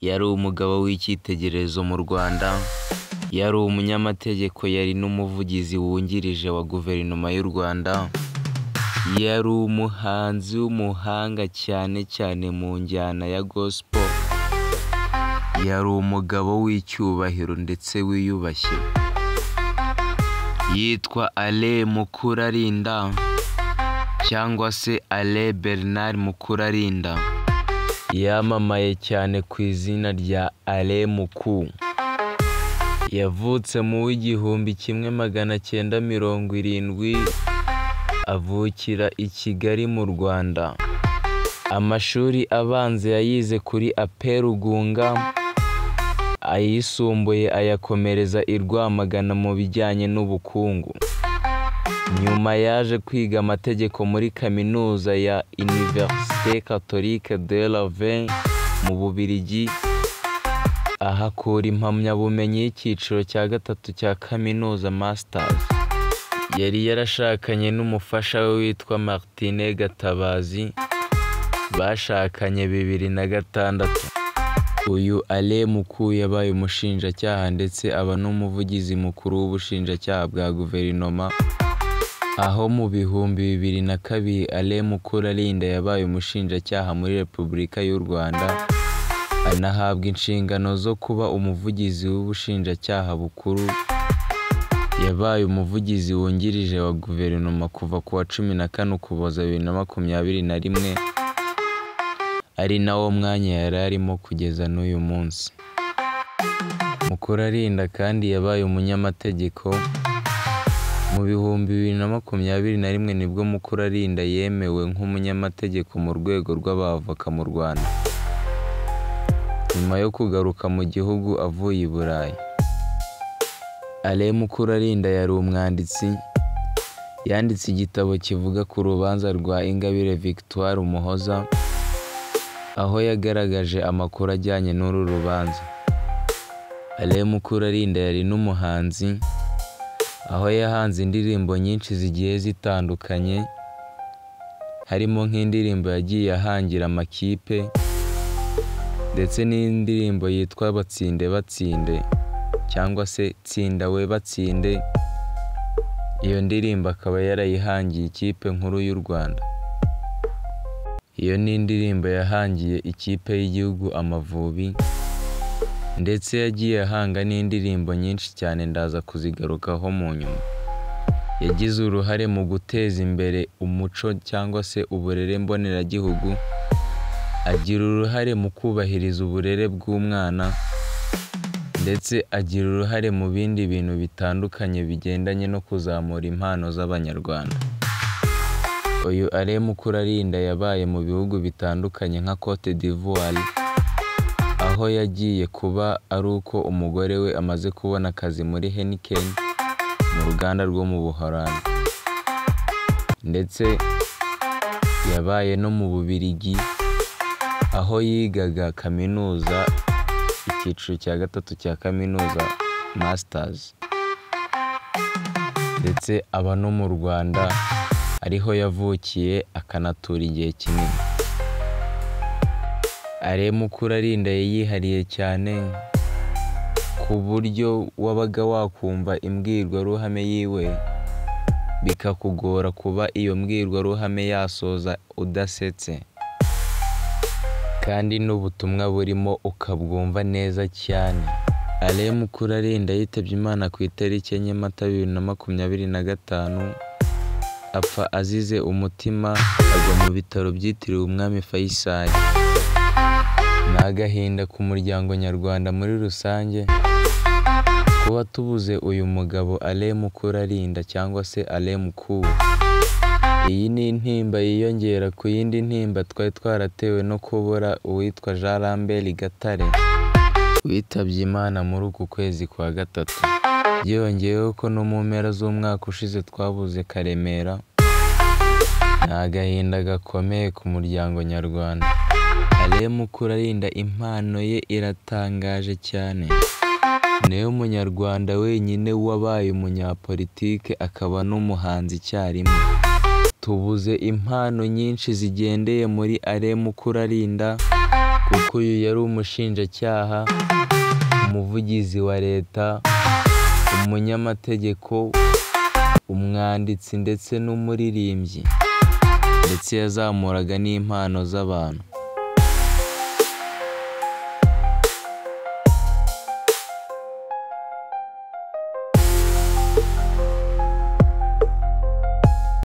Yari umugabo w'icyitegererezo mu Rwanda, yari umunyamategeko, yari n'umuvugizi wungirije wa guverinoma y'u Rwanda, yari umuhanzi w'umuhanga cyane cyane mu njyana ya gospel, yari umugabo w'icyubahiro ndetse wiyubashye, yitwa Alain Mukurarinda cyangwa se Alain Bernard Mukurarinda, yamamaye cyane ku izina rya Alain Muku. Yavutse mu w'1970, avukira i Kigali mu Rwanda. Amashuri abanza yayize kuri APR Rugunga, ayisumbuye ayakomereza i Rwamagana mu bijyanye n'ubukungu. Nyuma yaje kwiga amategeko muri kaminuza ya Université Catholique de Louvain mu Bubiligi, ahakura impamyabumenyi y'icyiciro cya gatatu cya kaminuza Masters. Yari yarashakanye n'umufasha we witwa Martine Gatabazi, bashakanye 2006. Uyu Alain Muku yabaye umushinjacyaha ndetse aba n'umuvugizi mukuru w'ubushinjacyaha bwa guverinoma, aho mu 2002 Alain Mukurarinda yabaye umushinjacyaha muri Repubulika y'u Rwanda, anahabwa inshingano zo kuba umuvugizi w'ubushinjacyaha bukuru. Yabaye umuvugizi wungirije wa guverinoma kuva ku wa 14 Ukuboza 2021, ari nawo mwanya yari arimo kugeza n'uyu munsi. Mukurarinda kandi yabaye umunyamategeko. Mu 2021 nibwo Mukurarinda yemewe nk'umunyamategeko mu rwego rw'abavoka mu Rwanda, nyuma yo kugaruka mu gihugu avuye i Burayi. Alain Mukurarinda yari umwanditsi, yanditse igitabo kivuga ku rubanza rwa Ingabire Victoire Umuhoza, aho yagaragaje amakuru ajyanye n'uru rubanza. Alain Mukurarinda yari n'umuhanzi, aho yahanze indirimbo nyinshi zigiye zitandukanye, harimo nk'indirimbo yagiye ahangira amakipe ndetse n'indirimbo yitwa Batsinde Batsinde cyangwa se Tsinda we Batsinde. Iyo ndirimbo akaba yarayihangiye ikipe nkuru y'u Rwanda. Iyo ni indirimbo yahangiye ikipe y'igihugu Amavubi, ndetse yagiye ahanga n'indirimbo nyinshi cyane ndaza kuzigarukaho mu nyuma. Yagize uruhare mu guteza imbere umuco cyangwa se uburere mboneragihugu, agira uruhare mu kubahiriza uburere bw'umwana, ndetse agira uruhare mu bindi bintu bitandukanye bigendanye no kuzamura impano z'Abanyarwanda. Uyu Alain Mukurarinda yabaye mu bihugu bitandukanye nka Cote d'Ivoire, aho yagiye kuba ari uko umugore we amaze kubona akazi muri Heineken mu ruganda rwo mu Buholandi, ndetse yabaye no mu Bubiligi aho yigaga kaminuza, icyiciro cya gatatu cya kaminuza Masters, ndetse aba no mu Rwanda ariho yavukiye akanatura igihe kinini. Alain Mukurarinda yihariye cyane ku buryo wabaga wakumva imbwirwaruhame yiwe bikakugora kuba iyo mbwirwaruhame yasoza udasetse, kandi n'ubutumwa burimo ukabwumva neza cyane. Alain Mukurarinda yitabye Imana ku itariki 4 Mata 2025, apfa azize umutima, agwa mu bitaro byitiriwe Umwami Faisal. Ni agahinda ku muryango nyarwanda muri rusange kuba tubuze uyu mugabo Alain Mukurarinda cyangwa se Alain Muku. Iyi ni intimba yiyongera ku yindi ntimba twari twaratewe no kubura uwitwa Jean Lambert Gatare, witabye Imana muri uku kwezi kwa gatatu. Byongeyeho ko no mu mpera z'umwaka ushize twabuze Karemera. Ni agahinda gakomeye ku muryango nyarwanda. Alain Mukurarinda impano ye iratangaje cyane. Niwe munyarwanda wenyine wabaye umunyapolitike akaba n'umuhanzi icyarimwe. Tubuze impano nyinshi zigendeye muri Alain Mukurarinda, kuko uyu yari umushinjacyaha, umuvugizi wa leta, umunyamategeko, umwanditsi ndetse n'umuririmbyi, ndetse yazamuraga n'impano z'abantu.